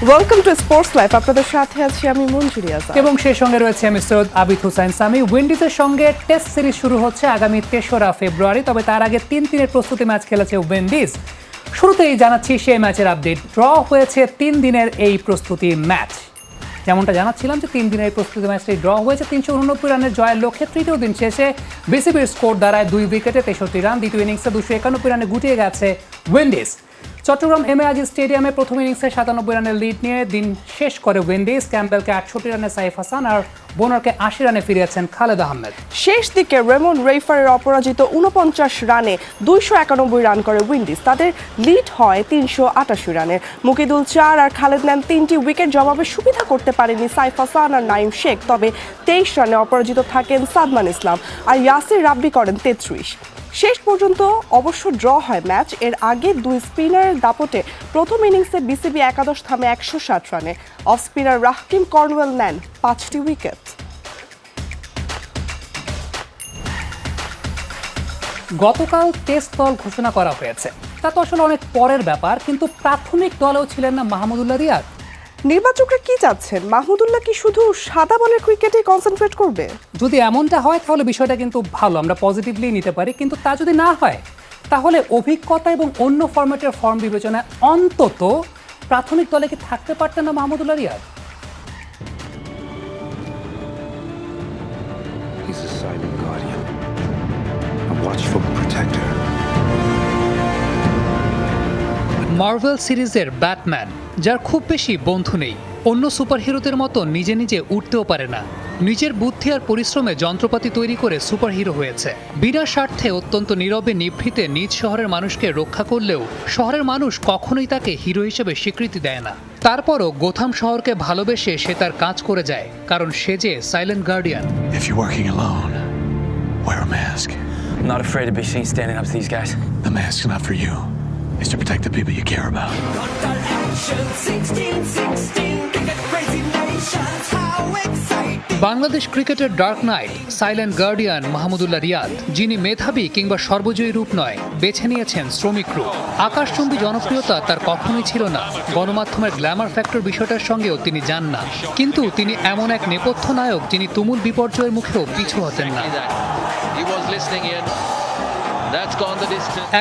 Welcome to sports life. আপনাদের সাথে আছি আমি মঞ্জুরি আজাদ এবং সেই সঙ্গে রয়েছে আমি সৈয়দ আবিদ হুসাইন সামি। উইন্ডিজের সঙ্গে টেস্ট সিরিজ শুরু হচ্ছে আগামী ৩রা ফেব্রুয়ারি। তবে তার আগে 3-3 প্রস্তুতি ম্যাচ খেলেছে উইন্ডিজ। শুরুতেই জানাচ্ছি সেই ম্যাচের আপডেট। ড্র হয়েছে 3 দিনের এই প্রস্তুতি ম্যাচ। যেমনটা জানাচ্ছিলাম যে 3 দিনের এই প্রস্তুতি ম্যাচটি ড্র হয়েছে 389 রানের জয়ের লক্ষ্যে। তৃতীয় দিন শেষে বিসিবির স্কোর দাঁড়ায় 2 উইকেটে 63 রান। দ্বিতীয় ইনিংসে 291 রানে গুটিয়ে গেছে Windies. Chittagong M A Aziz স্টেডিয়ামে প্রথম ইনিংসে 97 রানের লিড নিয়ে দিন শেষ করে উইন্ডিজ। ক্যাম্পবেলকে 68 রানে সাইফ হাসান আর বোনারকে 80 রানে ফিরিয়েছেন খালেদ আহমেদ। শেষ দিকে রেমন রেইফারের অপরাজিত 49 রানে 291 রান করে উইন্ডিজ। তাদের লিড হয় 388 রানের। মুকিদুল 4 আর খালেদ নেন 3টি উইকেট। জবাবে সুবিধা করতে পারেনি সাইফ হাসান আর নাইম শেখ। তবে 23 রানে অপরাজিত থাকেন সাদমান ইসলাম আর ইয়াসির রাব্বি করেন 33। শেষ পর্যন্ত অবশ্য ড্র হয় ম্যাচ। এর আগে 2 স্পিনারের দাপটে প্রথম ইনিংসে বিসিবি একাদশ থামে 160 রানে। অফ স্পিনার রাহকিম কর্নওয়েল নেন 5টি উইকেট। গতকাল টেস্ট দল ঘোষণা করা হয়েছে, তা তো আসলে অনেক পরের ব্যাপার, কিন্তু প্রাথমিক দলেও ছিলেন না মাহমুদুল্লাহ রিয়াদ। নির্বাচকরা কি চাচ্ছেন? মাহমুদুল্লাহ কি শুধু সাদা বলের ক্রিকেটে কনসেন্ট্রেট করবে? যদি এমনটা হয় তাহলে বিষয়টা কিন্তু ভালো, আমরা পজিটিভলি নিতে পারি। কিন্তু তা যদি না হয় তাহলে অভিজ্ঞতা এবং অন্য ফরম্যাটের ফর্ম বিবেচনায় অন্তত প্রাথমিক দলে কি থাকতে পারতেন না Mahmudullah Riyad? He's a silent guardian, a watchful protector. Marvel সিরিজের ব্যাটম্যান, যার খুব বেশি বন্ধু নেই, অন্য সুপারহিরোদের মতো নিজে নিজে উঠতেও পারে না, নিজের বুদ্ধি আর পরিশ্রমে যন্ত্রপাতি তৈরি করে সুপারহিরো হয়েছে। বিনা স্বার্থে অত্যন্ত নীরবে নিভৃতে নিজ শহরের মানুষকে রক্ষা করলেও শহরের মানুষ কখনোই তাকে হিরো হিসেবে স্বীকৃতি দেয় না। তারপরও গোথাম শহরকে ভালোবেসে সে তার কাজ করে যায়, কারণ সে যে silent guardian. If you're working alone, wear a mask. I'm not afraid to be seen standing up to these guys. The mask's not for you. It's to protect the people you care about. Bangladesh ক্রিকেটের dark knight, silent guardian Mahmudullah Riyad, যিনি মেধাবী কিংবা সর্বজয়ী রূপ নয়, বেছে নিয়েছেন শ্রমিক রূপ। আকাশচুম্বী জনপ্রিয়তা তার কখনোই ছিল না। গণমাধ্যমের গ্ল্যামার ফ্যাক্টর বিষয়টার সঙ্গেও তিনি যান না। কিন্তু তিনি এমন এক নেপথ্য নায়ক যিনি তুমুল বিপর্যয়ের মুখেও পিছু হতেন না।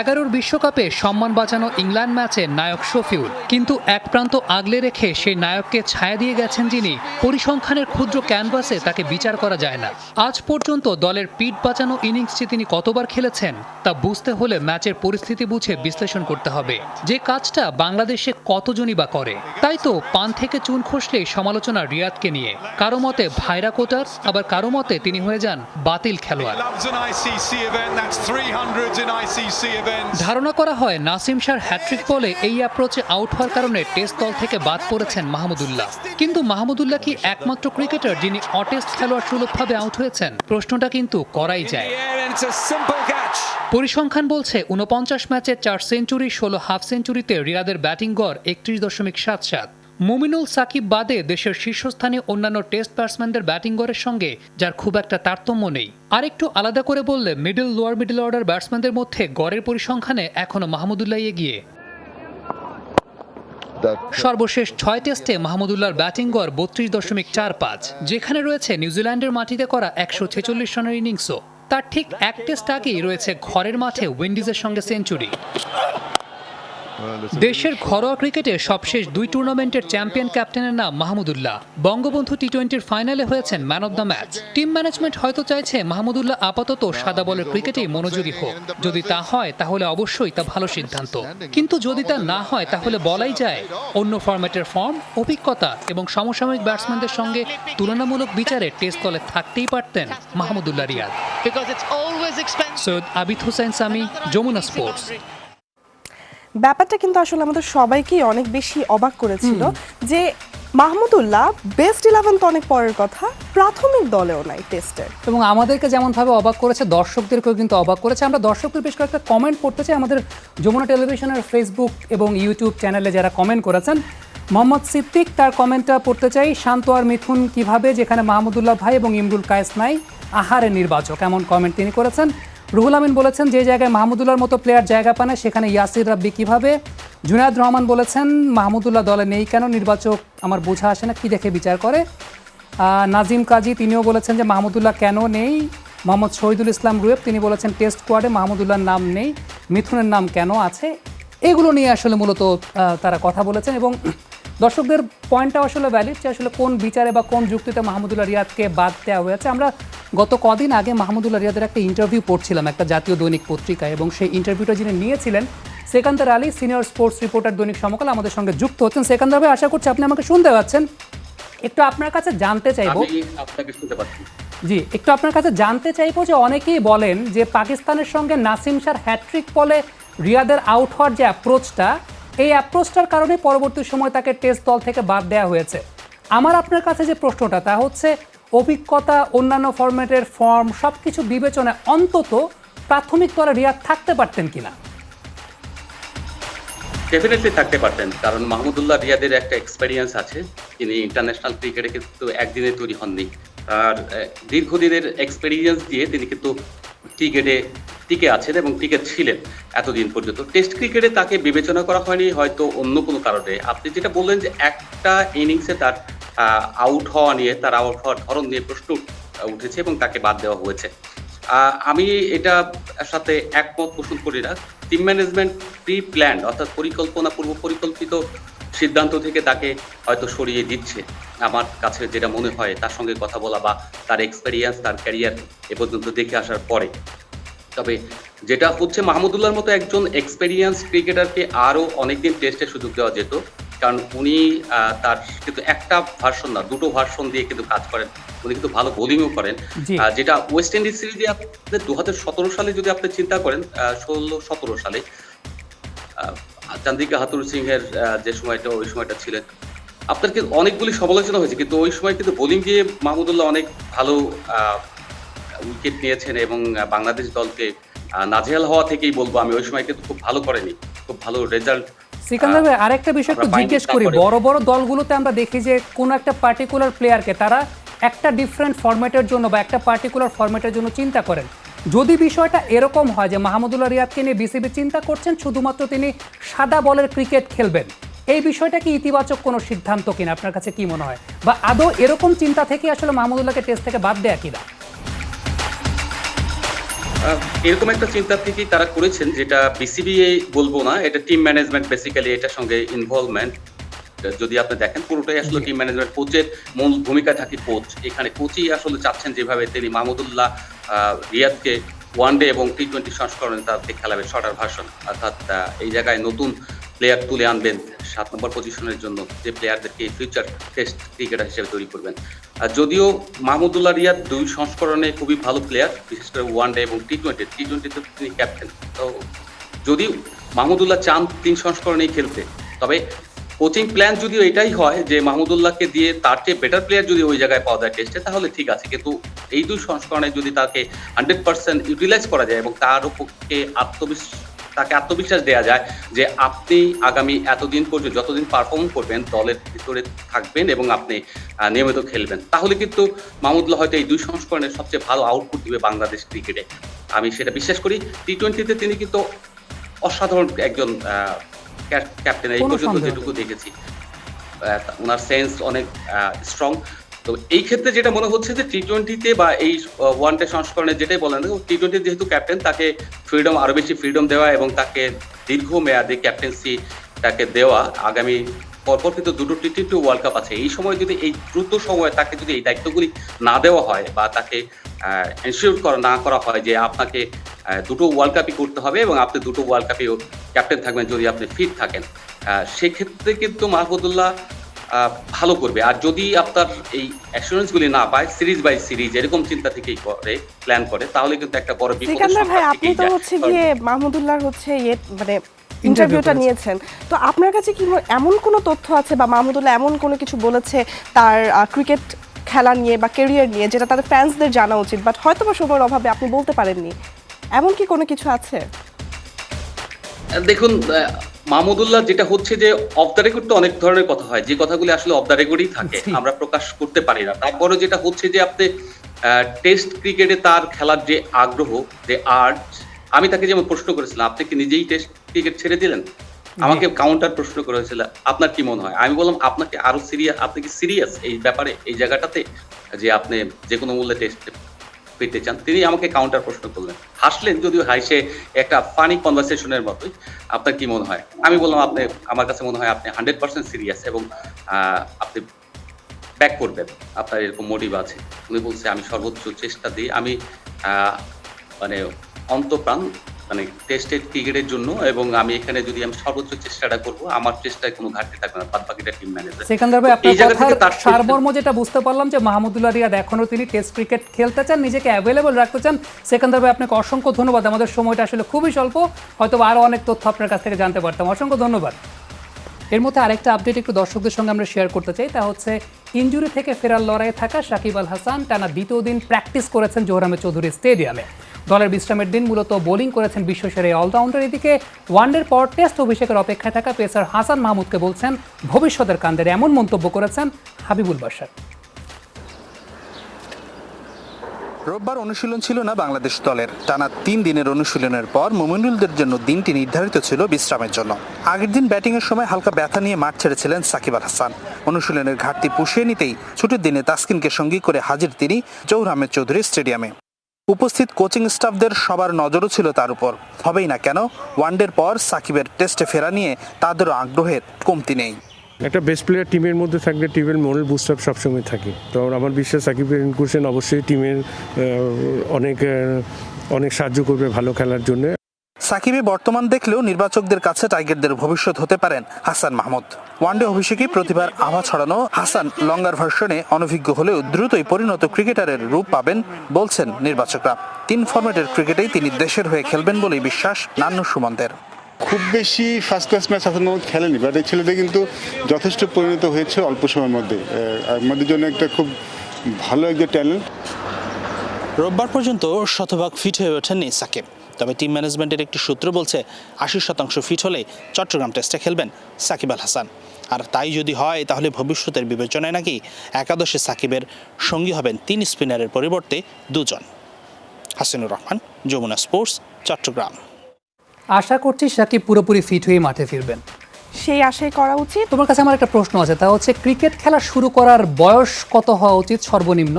11 বিশ্বকাপে সম্মান বাঁচানো ইংল্যান্ড ম্যাচে নায়ক শফিউল, কিন্তু এক প্রান্ত আগলে রেখে সেই নায়ককে ছায়া দিয়ে গেছেন যিনি পরিসংখ্যানের ক্ষুদ্র ক্যানভাসে তাকে বিচার করা যায় না। আজ পর্যন্ত দলের পিঠ বাঁচানো ইনিংসটি তিনি কতবার খেলেছেন তা বুঝতে হলে ম্যাচের পরিস্থিতি বুঝে বিশ্লেষণ করতে হবে। যে কাজটা বাংলাদেশে কতজনই বা করে। তাই তো পান থেকে চুন খসলেই সমালোচনা রিয়াদকে নিয়ে। কারো মতে ভাইরা কোটার, আবার কারো মতে তিনি হয়ে যান বাতিল খেলোয়াড়। ধারণা করা হয় নাসিম শাহর হ্যাট্রিক বলে এই অ্যাপ্রোচে আউট হওয়ার কারণে টেস্ট দল থেকে বাদ পড়েছেন মাহমুদুল্লাহ। কিন্তু মাহমুদুল্লাহ কি একমাত্র ক্রিকেটার যিনি অটেস্ট খেলোয়াড় সুলভভাবে আউট হয়েছেন? প্রশ্নটা কিন্তু করাই যায়। পরিসংখ্যান বলছে 49 ম্যাচে 4 সেঞ্চুরি, 16 হাফ সেঞ্চুরিতে রিয়াদের ব্যাটিং গড় 31.77। মুমিনুল সাকিব বাদে দেশের শীর্ষস্থানীয় অন্যান্য টেস্ট ব্যাটসম্যানদের ব্যাটিং গড়ের সঙ্গে যার খুব একটা তারতম্য নেই। আরেকটু আলাদা করে বললে লোয়ার মিডল অর্ডার ব্যাটসম্যানদের মধ্যে গড়ের পরিসংখ্যানে এখনো মাহমুদুল্লাহ এগিয়ে। সর্বশেষ 6 টেস্টে মাহমুদুল্লাহর ব্যাটিং গড় 32.45, যেখানে রয়েছে নিউজিল্যান্ডের মাটিতে করা 146 রানের ইনিংসও। তার ঠিক এক টেস্ট আগেই রয়েছে ঘরের মাঠে উইন্ডিজের সঙ্গে সেঞ্চুরি। দেশের ঘরোয়া ক্রিকেটে সবশেষ 2 টুর্নামেন্টের চ্যাম্পিয়ন ক্যাপ্টেনের নাম মাহমুদুল্লাহ। বঙ্গবন্ধু টি-20 ফাইনালে হয়েছেন man of the match. Team management হয়তো চাইছে মাহমুদুল্লাহ আপাতত সাদা বলের ক্রিকেটেই মনোযোগী হোক। যদি তা হয় তাহলে অবশ্যই তা ভালো সিদ্ধান্ত, কিন্তু যদি তা না হয় তাহলে বলাই যায় অন্য ফরম্যাটের ফর্ম, অভিজ্ঞতা এবং সমসাময়িক ব্যাটসম্যানদের সঙ্গে তুলনামূলক বিচারে টেস্ট দলে থাকতেই পারতেন মাহমুদুল্লাহ রিয়াদ। সৈয়দ আবিদ হুসাইন সামি, যমুনা স্পোর্টস। ব্যাপারটা কিন্তু আসলে আমাদের সবাইকেই অনেক বেশি অবাক করেছিল যে মাহমুদুল্লাহ বেস্ট 11 তো অনেক পরের কথা, প্রাথমিক দলেও নাই টেস্টের। এবং আমাদেরকে যেমনভাবে অবাক করেছে দর্শকদেরকেও কিন্তু অবাক করেছে। আমরা দর্শকদের বেশ কয়েকটা কমেন্ট পড়তে চাই আমাদের যমুনা টেলিভিশনের ফেসবুক এবং ইউটিউব চ্যানেলে যারা কমেন্ট করেছেন। মোহাম্মদ সিদ্দিক, তার কমেন্টটা পড়তে চাই। শান্ত আর মিথুন কিভাবে, যেখানে মাহমুদুল্লাহ ভাই এবং ইমরুল কায়েস নাই, আহারে নির্বাচক, এমন কমেন্ট তিনি করেছেন। রুহুল আমিন বলেছেন যে জায়গায় মাহমুদুল্লাহর মতো প্লেয়ার জায়গা পানে সেখানে ইয়াসির রাব্বি কিভাবে। জুনায়েদ রহমান বলেছেন মাহমুদুল্লাহ দলে নেই কেন, নির্বাচক আমার বোঝা আসে না, কি দেখে বিচার করে। নাজিম কাজী তিনিও বলেছেন যে মাহমুদুল্লাহ কেন নেই। মোহাম্মদ শহীদুল ইসলাম রুয়েব তিনি বলেছেন টেস্ট স্কোয়াডে মাহমুদুল্লাহর নাম নেই, মিথুনের নাম কেন আছে। এগুলো নিয়ে আসলে মূলত তারা কথা বলেছেন এবং দর্শকদের পয়েন্টটা আসলে ভ্যালিড যে আসলে কোন বিচারে বা কোন যুক্তিতে মাহমুদুল্লাহ রিয়াদকে বাদ দেওয়া হয়েছে। আমরা গত কদিন আগে মাহমুদুল্লাহ রিয়াদের একটা ইন্টারভিউ পড়ছিলাম একটা জাতীয় দৈনিক পত্রিকায়, এবং সেই ইন্টারভিউটা যিনি নিয়েছিলেন Sekandar Ali, senior sports reporter দৈনিক সমকাল, আমাদের সঙ্গে যুক্ত হচ্ছেন। সেকান্দার ভাই, আশা করছি আপনি আমাকে শুনতে পাচ্ছেন। একটু আপনার কাছে জানতে চাইবো, জি একটু আপনার কাছে জানতে চাইবো যে অনেকেই বলেন যে পাকিস্তানের সঙ্গে নাসিম শাহর হ্যাট্রিক বলে রিয়াদের আউট হওয়ার যে অ্যাপ্রোচটা, এই অ্যাপ্রোচটার কারণে পরবর্তী সময় তাকে টেস্ট দল থেকে বাদ দেওয়া হয়েছে। আমার আপনার কাছে যে প্রশ্নটা তা হচ্ছে অভিজ্ঞতা, অন্যান্য ফরম্যাটের ফর্ম সব কিছু বিবেচনায় অন্তত প্রাথমিক দলে রিয়াদ থাকতে পারতেন কিনা? ডেফিনেটলি থাকতে পারতেন, কারণ মাহমুদুল্লাহ রিয়াদের একটা এক্সপেরিয়েন্স আছে। তিনি ইন্টারন্যাশনাল ক্রিকেটে কিন্তু একদিনে তৈরি হননি, আর দীর্ঘদিনের এক্সপেরিয়েন্স দিয়ে তিনি কিন্তু ক্রিকেটে টিকে আছেন এবং টিকে ছিলেন এতদিন পর্যন্ত। টেস্ট ক্রিকেটে তাকে বিবেচনা করা হয়নি হয়তো অন্য কোনো কারণে। আপনি যেটা বললেন যে একটা ইনিংসে তার আউট হওয়া নিয়ে, তার আউট হওয়ার ধরন নিয়ে প্রশ্ন উঠেছে এবং তাকে বাদ দেওয়া হয়েছে। আমি এটা সাথে একমত পোষণ করি না। টিম ম্যানেজমেন্ট প্রি প্ল্যান্ড, অর্থাৎ পরিকল্পনা পূর্ব পরিকল্পিত সিদ্ধান্ত থেকে তাকে হয়তো সরিয়ে দিচ্ছে। আমার কাছে যেটা মনে হয় তার সঙ্গে কথা বলা বা তার এক্সপেরিয়েন্স, তার ক্যারিয়ার এ পর্যন্ত দেখে আসার পরে। তবে যেটা হচ্ছে মাহমুদুল্লাহর মতো একজন এক্সপেরিয়েন্স ক্রিকেটারকে আরও অনেকদিন টেস্টে সুযোগ দেওয়া যেত, কারণ উনি তার কিন্তু একটা ভার্সন না, দুটো ভার্সন দিয়ে কিন্তু কাজ করেন। উনি কিন্তু ভালো বোলিংও করেন, যেটা ওয়েস্ট ইন্ডিজ সিরিজে আপনাদের 2017 সালে যদি আপনি চিন্তা করেন, 16-17 সালে চান্দিকা হাতুর সিংহের যে সময়টা, ওই সময়টা ছিলেন, আপনার কিন্তু অনেকগুলি সমালোচনা হয়েছে, কিন্তু ওই সময় কিন্তু বোলিং দিয়ে মাহমুদুল্লাহ অনেক ভালো উইকেট নিয়েছেন এবং বাংলাদেশ দলকে নাজেহাল হওয়া থেকেই বলবো আমি, ওই সময় কিন্তু খুব ভালো করেনি, খুব ভালো রেজাল্ট। সিকান্দার ভাই, আরেকটা বিষয় একটু জিজ্ঞেস করি, বড় বড় দলগুলোতে আমরা দেখি যে কোন একটা পার্টিকুলার প্লেয়ারকে তারা একটা ডিফারেন্ট ফরম্যাটের জন্য বা একটা পার্টিকুলার ফরম্যাটের জন্য চিন্তা করেন। যদি বিষয়টা এরকম হয় যে মাহমুদুল্লাহ রিয়াদকে নিয়ে বিসিবি চিন্তা করছেন শুধুমাত্র তিনি সাদা বলের ক্রিকেট খেলবেন, এই বিষয়টা কি ইতিবাচক কোনো সিদ্ধান্ত কিনা, আপনার কাছে কি মনে হয়? বা আদৌ এরকম চিন্তা থেকে আসলে মাহমুদুল্লাহকে টেস্ট থেকে বাদ দেয়া কিনা? এরকম একটা চিন্তা থেকেই তারা করেছেন, যেটা বিসিবি বলবো না, এটা টিম ম্যানেজমেন্ট বেসিক্যালি এটার সঙ্গে ইনভলভমেন্ট। যদি আপনি দেখেন পুরোটাই আসলে টিম ম্যানেজমেন্ট, কোচের মূল ভূমিকা থাকে কোচ। এখানে কোচই আসলে চাচ্ছেন যেভাবে তিনি মাহমুদুল্লাহ রিয়াদকে ওয়ানডে এবং টি-20 সংস্করণে তাদেরকে খেলাবেন, শর্টার ভার্সন, অর্থাৎ এই জায়গায় নতুন প্লেয়ার তুলে আনবেন 7 নম্বর পজিশনের জন্য, যে প্লেয়ারদেরকে ফিউচার টেস্ট ক্রিকেটার হিসেবে তৈরি করবেন। যদিও মাহমুদুল্লাহ রিয়াদ 2 সংস্করণে খুবই ভালো প্লেয়ার, বিশেষ করে ওয়ানডে এবং টি-20। টি-20তে তিনি ক্যাপ্টেন। তো যদি মাহমুদুল্লাহ চান 3 সংস্করণেই খেলতে, তবে কোচিং প্ল্যান যদিও এটাই হয় যে মাহমুদুল্লাহকে দিয়ে তার চেয়ে বেটার প্লেয়ার যদি ওই জায়গায় পাওয়া যায় টেস্টে, তাহলে ঠিক আছে। কিন্তু এই 2 সংস্করণে যদি তাকে 100% ইউটিলাইজ করা যায় এবং তার উপরকে তাকে আত্মবিশ্বাস দেওয়া যায় যে আপনি আগামী এতদিন পর্যন্ত যতদিন পারফর্ম করবেন দলের ভিতরে থাকবেন এবং আপনি নিয়মিত খেলবেন, তাহলে কিন্তু মাহমুদুল্লাহ হয়তো এই 2 সংস্করণের সবচেয়ে ভালো আউটপুট দিবে বাংলাদেশ ক্রিকেটে। আমি সেটা বিশ্বাস করি। টি-20তে তিনি কিন্তু অসাধারণ একজন ক্যাপ্টেন, এই পর্যন্ত যেটুকু দেখেছি ওনার সেন্স অনেক স্ট্রং। তো এই ক্ষেত্রে যেটা মনে হচ্ছে যে টি-20তে বা এই ওয়ানডে সংস্করণে যেটাই বলেন, টি-20 যেহেতু ক্যাপ্টেন, তাকে ফ্রিডম, আরো বেশি ফ্রিডম দেওয়া এবং তাকে দীর্ঘমেয়াদী ক্যাপ্টেন্সি তাকে দেওয়া। আগামী পরপর কিন্তু 2টো টি-20 ওয়ার্ল্ড কাপ আছে, এই সময় যদি এই দ্রুত সময়ে তাকে যদি এই দায়িত্বগুলি না দেওয়া হয় বা তাকে এনশিওর না করা হয় যে আপনাকে 2টো ওয়ার্ল্ড কাপই করতে হবে এবং আপনি 2টো ওয়ার্ল্ড কাপেও ক্যাপ্টেন থাকবেন যদি আপনি ফিট থাকেন, সেক্ষেত্রে কিন্তু মাহমুদুল্লাহ ভালো করবে। আর যদি আপনার এই অ্যাসুরেন্সগুলি না পায়, সিরিজ বাই সিরিজ এরকম চিন্তা থেকেই করে প্ল্যান করে, তাহলে কিন্তু একটা বড় বিপদ। সিকান্দার ভাই, আপনি তো হচ্ছে গিয়ে মাহমুদুল্লাহর হচ্ছে মানে ইন্টারভিউটা নিয়েছেন, তো আপনার কাছে কি এমন কোনো তথ্য আছে বা মাহমুদুল্লাহ এমন কোনো কিছু বলেছে তার ক্রিকেট খেলা নিয়ে বা ক্যারিয়ার নিয়ে যেটা তাদের ফ্যান্সদের জানা উচিত, বাট হয়তো বা সময়ের অভাবে আপনি বলতে পারেননি, এমন কি কোনো কিছু আছে? দেখুন, মাহমুদুল্লাহ যেটা হচ্ছে যে অফ দ্য রেকর্ড তো অনেক ধরনের কথা হয়, যে কথাগুলি আসলে অফ দ্য রেকর্ডই থাকে, আমরা প্রকাশ করতে পারি না। তারপরে যেটা হচ্ছে যে আপনি টেস্ট ক্রিকেটে তার খেলার যে আগ্রহ, যে আর্ট, আমি তাকে যেমন প্রশ্ন করেছিলাম, আপনি কি নিজেই টেস্ট ক্রিকেট ছেড়ে দিলেন? আমাকে কাউন্টার প্রশ্ন করা হয়েছিল, আপনার কি মনে হয়? আমি বললাম, আপনাকে আরো সিরিয়াস, আপনি কি সিরিয়াস এই ব্যাপারে, এই জায়গাটাতে, যে আপনি যে কোনো মূল্যে টেস্ট পেতে চান? তিনি আমাকে কাউন্টার প্রশ্ন করলেন, হাসলেন, যদিও হাসে একটা ফানি কনভারসেশনের মতোই। আপনার কি মনে হয়? আমি বললাম, আপনি, আমার কাছে মনে হয় আপনি 100% সিরিয়াস এবং আপনি ব্যাক করবেন, আপনার এরকম মোটিভ আছে। উনি বলছে, আমি সর্বোচ্চ চেষ্টা দিই, আমি মানে অন্তপ্রাণ মানে টেস্টেড ক্রিকেটের জন্য, এবং আমি এখানে যদি আমি সর্বোচ্চ চেষ্টাটা করব, আমার চেষ্টায় কোনো ঘাটতি থাকবে না, বাদ বাকিটা টিম ম্যানেজার। সেকেন্দার ভাই, আপনার এই জায়গা থেকে কথার তার সারমর্ম যেটা বুঝতে পারলাম যে মাহমুদুল্লাহ রিয়াদ এখনো তিনি টেস্ট ক্রিকেট খেলতে চান, নিজেকে অ্যাভেলেবল রাখতে চান। সেকেন্দার ভাই, আপনাকে অসংখ্য ধন্যবাদ। আমাদের সময়টা আসলে খুবই স্বল্প, হয়তো আরও অনেক তথ্য আপনার কাছ থেকে জানতে পারতাম। অসংখ্য ধন্যবাদ। এর মধ্যে আরেকটা আপডেট একটু দর্শকদের সঙ্গে আমরা শেয়ার করতে চাই, তা হচ্ছে ইনজুরি থেকে ফেরার লড়াইয়ে থাকা সাকিব আল হাসান টানা দ্বিতীয় দিন প্র্যাকটিস করেছেন জোহর আহমেদ চৌধুরী স্টেডিয়ামে। দলের বিশ্রামের দিন মূলত বোলিং করেছেন বিশ্বসেরা এই অলরাউন্ডার। এদিকে ওয়ানডের পর টেস্ট অভিষেকের অপেক্ষায় থাকা পেসার হাসান মাহমুদকে বলছেন ভবিষ্যতের কান্দের, এমন মন্তব্য করেছেন হাবিবুল বাশার। রোববার অনুশীলন ছিল না বাংলাদেশ দলের। টানা 3 দিনের অনুশীলনের পর মোমিনুলদের জন্য দিনটি নির্ধারিত ছিল বিশ্রামের জন্য। আগের দিন ব্যাটিংয়ের সময় হালকা ব্যথা নিয়ে মাঠ ছেড়েছিলেন সাকিব আল হাসান। অনুশীলনের ঘাটতি পুষিয়ে নিতেই ছুটির দিনে তাসকিনকে সঙ্গী করে হাজির তিনি জোহর আহমেদ চৌধুরী স্টেডিয়ামে। উপস্থিত কোচিং স্টাফদের সবার নজরও ছিল তার উপর। হবেই না কেন, ওয়ানডের পর সাকিবের টেস্টে ফেরা নিয়ে তাদেরও আগ্রহের কমতি নেই। একটা বেস্ট প্লেয়ার টিমের মধ্যে থাকলে টিমের মোরাল বুস্ট আপ সবসময় থাকে। তো আমার বিশ্বাস সাকিবের ইনক্লুশন অবশ্যই টিমের অনেক সাহায্য করবে ভালো খেলার জন্য। সাকিবে বর্তমান দেখলেও নির্বাচকদের কাছে টাইগারদের ভবিষ্যৎ হতে পারেন হাসান মাহমুদ। ওয়ানডে অভিষেকে প্রতিভার আভা ছড়ানো হাসান লঙ্গার ভার্সনে অনভিজ্ঞ হলেও দ্রুতই পরিণত ক্রিকেটারের রূপ পাবেন বলছেন নির্বাচকরা। 3 ফরম্যাটের ক্রিকেটেই তিনি দেশের হয়ে খেলবেন বলেই বিশ্বাস নান্নু সুমনদের। খুব বেশি first class match Hasan Mahmud খেলেনি, বাট এই ছেলেটা কিন্তু যথেষ্ট পরিণত হয়েছে অল্প সময়ের মধ্যে। আমাদের জন্য একটা খুব ভালো একটা ট্যালেন্ট। রোববার পর্যন্ত শতভাগ ফিট হয়ে ওঠেননি সাকিব, তবে টিম ম্যানেজমেন্টের একটি সূত্র বলছে 80% ফিট হলে চট্টগ্রাম টেস্টে খেলবেন সাকিব আল হাসান। আর তাই যদি হয় তাহলে ভবিষ্যতের বিবেচনায় নাকি একাদশে সাকিবের সঙ্গী হবেন 3 স্পিনারের পরিবর্তে 2 জন। হাসিনুর রহমান, যমুনা স্পোর্টস, চট্টগ্রাম। আশা করছি সাকিব পুরোপুরি ফিট হয়ে মাঠে ফিরবেন, সেই আশাই করা উচিত। তোমার কাছে আমার একটা প্রশ্ন আছে, তা হচ্ছে ক্রিকেট খেলা শুরু করার বয়স কত হওয়া উচিত সর্বনিম্ন?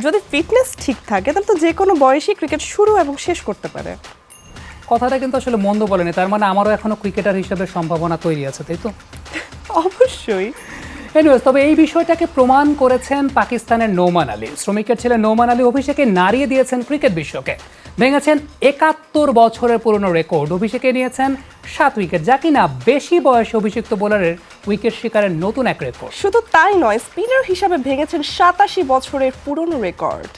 যদি ফিটনেস ঠিক থাকে তাহলে তো যে কোনো বয়সী ক্রিকেট শুরু এবং শেষ করতে পারে। কথাটা কিন্তু আসলে মন্দ বলেনি, তার মানে আমারও এখনো ক্রিকেটার হিসেবে সম্ভাবনা তৈরি আছে, তাই তো? অবশ্যই। এনিওয়েজ, তবে এই বিষয়টাকে প্রমাণ করেছেন পাকিস্তানের নোমান আলী। শ্রমিকের ছেলে নোমান আলী অভিষেকে নাড়িয়ে দিয়েছেন ক্রিকেট বিশ্বকে, ভেঙেছেন 71 বছরের পুরনো রেকর্ড। অভিষেকে নিয়েছেন 7 উইকেট, যা কিনা বেশি বয়সে অভিষিক্ত বোলারের উইকেট শিকারের নতুন এক রেকর্ড। শুধু তাই নয়, স্পিনার হিসাবে ভেঙেছেন 87 বছরের পুরনো রেকর্ড।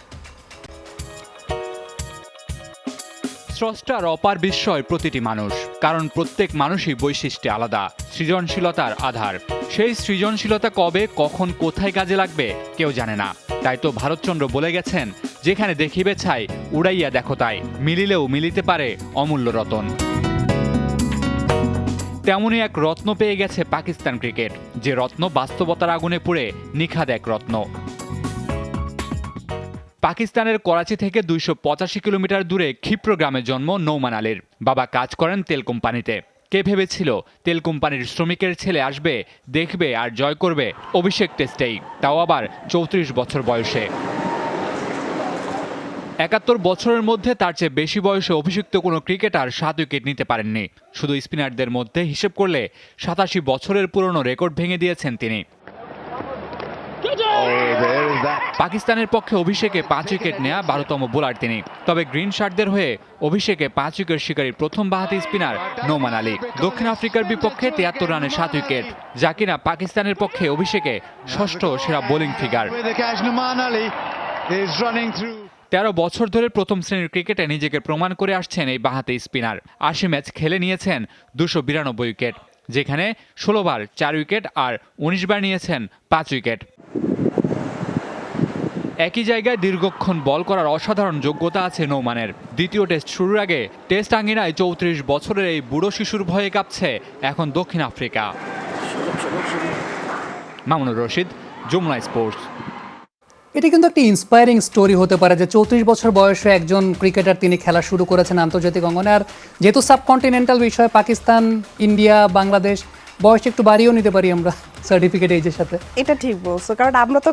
স্রষ্টার অপার বিস্ময় প্রতিটি মানুষ, কারণ প্রত্যেক মানুষই বৈশিষ্ট্যে আলাদা, সৃজনশীলতার আধার। সেই সৃজনশীলতা কবে, কখন, কোথায় কাজে লাগবে কেউ জানে না। তাই তো ভারতচন্দ্র বলে গেছেন, যেখানে দেখিবে ছাই উড়াইয়া দেখো তাই, মিলিলেও মিলিতে পারে অমূল্য রতন। তেমনই এক রত্ন পেয়ে গেছে পাকিস্তান ক্রিকেট, যে রত্ন বাস্তবতার আগুনে পুড়ে নিখাদ এক রত্ন। পাকিস্তানের করাচি থেকে 285 কিলোমিটার দূরে ক্ষিপ্র গ্রামে জন্ম নোমান আলীর। বাবা কাজ করেন তেল কোম্পানিতে। কে ভেবেছিল তেল কোম্পানির শ্রমিকের ছেলে আসবে, দেখবে আর জয় করবে অভিষেক টেস্টেই, তাও আবার 34 বছর বয়সে। 71 বছরের মধ্যে তার চেয়ে বেশি বয়সে অভিষিক্ত কোনো ক্রিকেটার 7 উইকেট নিতে পারেননি। শুধু স্পিনারদের মধ্যে হিসেব করলে 87 বছরের পুরনো রেকর্ড ভেঙে দিয়েছেন তিনি। পাকিস্তানের পক্ষে অভিষেকে 5 উইকেট নেয়া 12তম বোলার তিনি। তবে গ্রিন শার্টদের হয়ে অভিষেকে 5 উইকেট শিকারী প্রথম বাঁহাতি স্পিনার নোমান আলী। দক্ষিণ আফ্রিকার বিপক্ষে 73 রানে 7 উইকেট, যা কিনা পাকিস্তানের পক্ষে অভিষেকে ষষ্ঠ সেরা বোলিং ফিগার। 13 বছর ধরে প্রথম শ্রেণীর ক্রিকেটে নিজেকে প্রমাণ করে আসছেন এই বাঁহাতি স্পিনার। 80 ম্যাচ খেলে নিয়েছেন 292 উইকেট, যেখানে 16 বার 4 উইকেট আর 19 বার নিয়েছেন 5 উইকেট। একই জায়গায় দীর্ঘক্ষণ বল করার অসাধারণ যোগ্যতা আছে নোমানের। দ্বিতীয় টেস্ট শুরুর আগে টেস্ট আঙ্গিনায় 34 বছরের এই বুড়ো শিশুর ভয়ে কাঁপছে এখন দক্ষিণ আফ্রিকা। মামুনুর রশিদ, যমুনা স্পোর্টস। এটা কিন্তু একটা ইন্সপায়ারিং স্টোরি হতে পারে যে 34 বছর বয়সে একজন ক্রিকেটার তিনি খেলা শুরু করেছেন আন্তর্জাতিক অঙ্গনে। আর যেহেতু সাবকন্টিনেন্টাল বিষয়, পাকিস্তান, ইন্ডিয়া, বাংলাদেশ, বয়স একটু বাড়িয়েও নিতে পারি আমরা সার্টিফিকেট এজের সাথে। এটা ঠিক বলছো, কারণ আমরা তো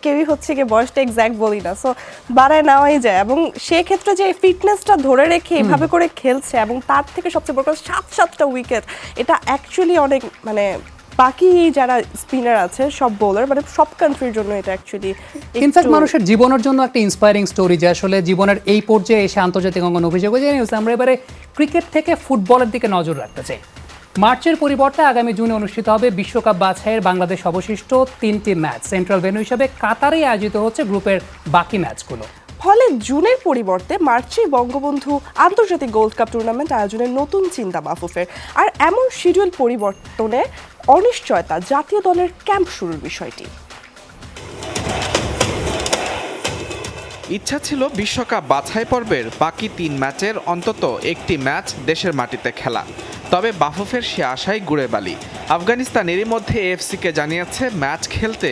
কেউই হচ্ছে কি বয়সটা এক্স্যাক্ট বলি না, সো বাড়ায় নেওয়াই যায়। এবং সেক্ষেত্রে যে ফিটনেসটা ধরে রেখে এভাবে করে খেলছে এবং তার থেকে সবচেয়ে বড় কথা 7-7টা উইকেট, এটা অ্যাকচুয়ালি অনেক, মানে বাকি যারা স্পিনার আছে সব বোলার, মানে সব কান্ট্রির জন্য এটা অ্যাকচুয়ালি ইনফ্যাক্ট মানুষের জীবনের জন্য একটা ইন্সপায়ারিং স্টোরি যে আসলে জীবনের এই পর্যায়ে এসে আন্তর্জাতিক অঙ্গনে অভিযোগ হয়েছে। আমরা এবারে ক্রিকেট থেকে ফুটবলের দিকে নজর রাখতে চাই। মার্চের পরিবর্তে আগামী জুনে অনুষ্ঠিত হবে বিশ্বকাপ বাছাইয়ের বাংলাদেশ অবশিষ্ট 3টি ম্যাচ। সেন্ট্রাল ভেন্যু হিসেবে কাতারেই আয়োজিত হচ্ছে গ্রুপের বাকি ম্যাচগুলো। ফলে জুনের পরিবর্তে মার্চেই বঙ্গবন্ধু আন্তর্জাতিক গোল্ড কাপ টুর্নামেন্ট আয়োজনের নতুন চিন্তা বাফুফের। আর এমন শিডিউল পরিবর্তনে অনিশ্চয়তা জাতীয় দলের ক্যাম্প শুরুর বিষয়টি। ইচ্ছা ছিল বিশ্বকাপ বাছাই পর্বের বাকি 3 ম্যাচের অন্তত একটি ম্যাচ দেশের মাটিতে খেলা, তবে বাফুফের সে আশাই গুড়ে বালি। আফগানিস্তান এরই মধ্যে এএফসিকে জানিয়েছে ম্যাচ খেলতে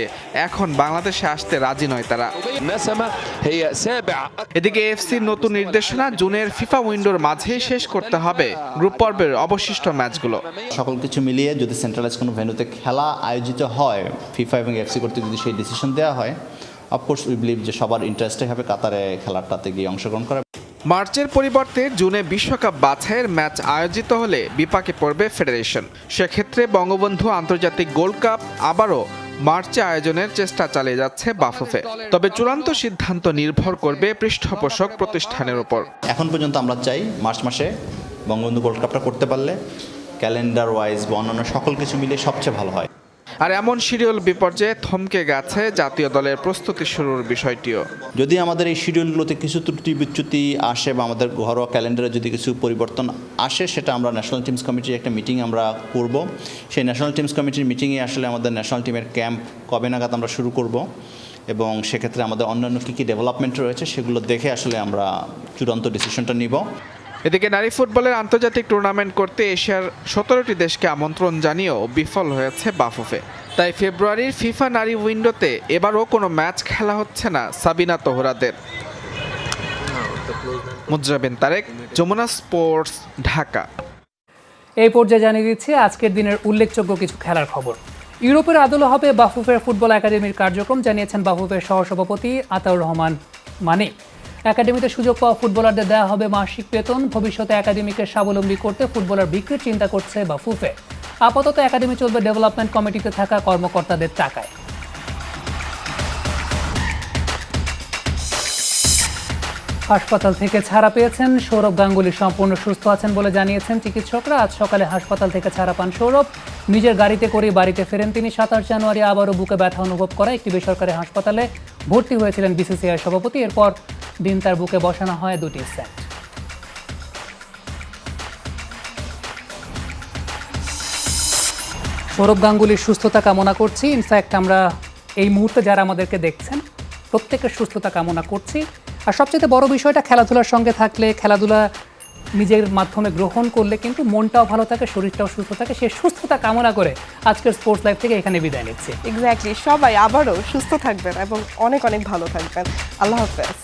এখন বাংলাদেশে আসতে রাজি নয় তারা। এদিকে এএফসির নতুন নির্দেশনা, জুনের ফিফা উইন্ডোর মাঝেই শেষ করতে হবে গ্রুপ পর্বের অবশিষ্ট ম্যাচগুলো। সকল কিছু মিলিয়ে যদি সেন্ট্রালাইজ কোনো ভেন্যুতে খেলা আয়োজিত হয়, ফিফা এবং এফসি কর্তৃক যদি সেই ডিসিশন দেওয়া হয়, অফকোর্স উই বিলিভ যে সবার ইন্টারেস্টে হবে কাতারে খেলাটাতে গিয়ে অংশগ্রহণ করা। মার্চের পরিবর্তে জুনে বিশ্বকাপ বাছাইয়ের ম্যাচ আয়োজিত হলে বিপাকে পড়বে ফেডারেশন। সেক্ষেত্রে বঙ্গবন্ধু আন্তর্জাতিক গোল্ড কাপ আবারও মার্চে আয়োজনের চেষ্টা চালিয়ে যাচ্ছে বাফুফে। তবে চূড়ান্ত সিদ্ধান্ত নির্ভর করবে পৃষ্ঠপোষক প্রতিষ্ঠানের উপর। এখন পর্যন্ত আমরা চাই মার্চ মাসে বঙ্গবন্ধু গোল্ড কাপটা করতে পারলে ক্যালেন্ডার ওয়াইজ বা অন্যান্য সকল কিছু মিলিয়ে সবচেয়ে ভালো হয়। আর এমন শিডিউল বিপর্যয়ে থমকে গেছে জাতীয় দলের প্রস্তুতি শুরুর বিষয়টিও। যদি আমাদের এই শিডিউলগুলোতে কিছু ত্রুটি বিচ্যুতি আসে বা আমাদের ঘরোয়া ক্যালেন্ডারে যদি কিছু পরিবর্তন আসে, সেটা আমরা ন্যাশনাল টিমস কমিটির একটা মিটিং আমরা করব। সেই ন্যাশনাল টিমস কমিটির মিটিংয়ে আসলে আমাদের ন্যাশনাল টিমের ক্যাম্প কবে নাগাদ আমরা শুরু করব এবং সেক্ষেত্রে আমাদের অন্যান্য কী কী ডেভেলপমেন্ট রয়েছে সেগুলো দেখে আসলে আমরা চূড়ান্ত ডিসিশনটা নিব। এদিকে নারী ফুটবলের আন্তর্জাতিক টুর্নামেন্ট করতে এশিয়ার 17টি দেশকে আমন্ত্রণ জানিয়েও বিফল হয়েছে বাফুফে। তাই ফেব্রুয়ারির ফিফা নারী উইন্ডোতে এবারও কোনো ম্যাচ খেলা হচ্ছে না সাবিনা তোহরাদের। মুজরাবিন তারেক, যমুনা স্পোর্টস, ঢাকা। এই পর্যায়ে জানিয়ে দিচ্ছি আজকের দিনের উল্লেখযোগ্য কিছু খেলার খবর। ইউরোপের আদলে হবে বাফুফের ফুটবল একাডেমির কার্যক্রম, জানিয়েছেন বাফুফের সহসভাপতি আতাউর রহমান মানিক। একাডেমিতে সুযোগ পাওয়া ফুটবলারদের দেওয়া হবে মাসিক বেতন। ভবিষ্যতে একাডেমিকে স্বাবলম্বী করতে ফুটবলার বিক্রির চিন্তা করছে বাফুফে। আপাতত একাডেমি চলবে ডেভেলপমেন্ট কমিটিতে থাকা কর্মকর্তাদের টাকায়। হাসপাতাল থেকে ছাড়া পেয়েছেন সৌরভ গাঙ্গুলী, সম্পূর্ণ সুস্থ আছেন বলে জানিয়েছেন চিকিৎসকরা। আজ সকালে হাসপাতাল থেকে ছাড়া পান সৌরভ। নিজের গাড়িতে করে বাড়িতে ফেরেন তিনি। 27 জানুয়ারি আবারও বুকে ব্যথা অনুভব করা একটি বেসরকারি হাসপাতালে ভর্তি হয়েছিলেন বিসিসিআই সভাপতি। এরপর দিন তার বুকে বসানো হয় 2টি সেন্ট। সৌরভ গাঙ্গুলীর সুস্থতা কামনা করছি। ইনফ্যাক্ট আমরা এই মুহূর্তে যারা আমাদেরকে দেখছেন প্রত্যেকের সুস্থতা কামনা করছি। আর সবচেয়ে বড় বিষয়টা, খেলাধুলার সঙ্গে থাকলে, খেলাধুলা নিজের মাধ্যমে গ্রহণ করলে কিন্তু মনটাও ভালো থাকে, শরীরটাও সুস্থ থাকে। সেই সুস্থতা কামনা করে আজকের স্পোর্টস লাইফ থেকে এখানে বিদায় নিচ্ছি। এক্স্যাক্টলি, সবাই আবারও সুস্থ থাকবেন এবং অনেক অনেক ভালো থাকবেন। আল্লাহ হাফেজ।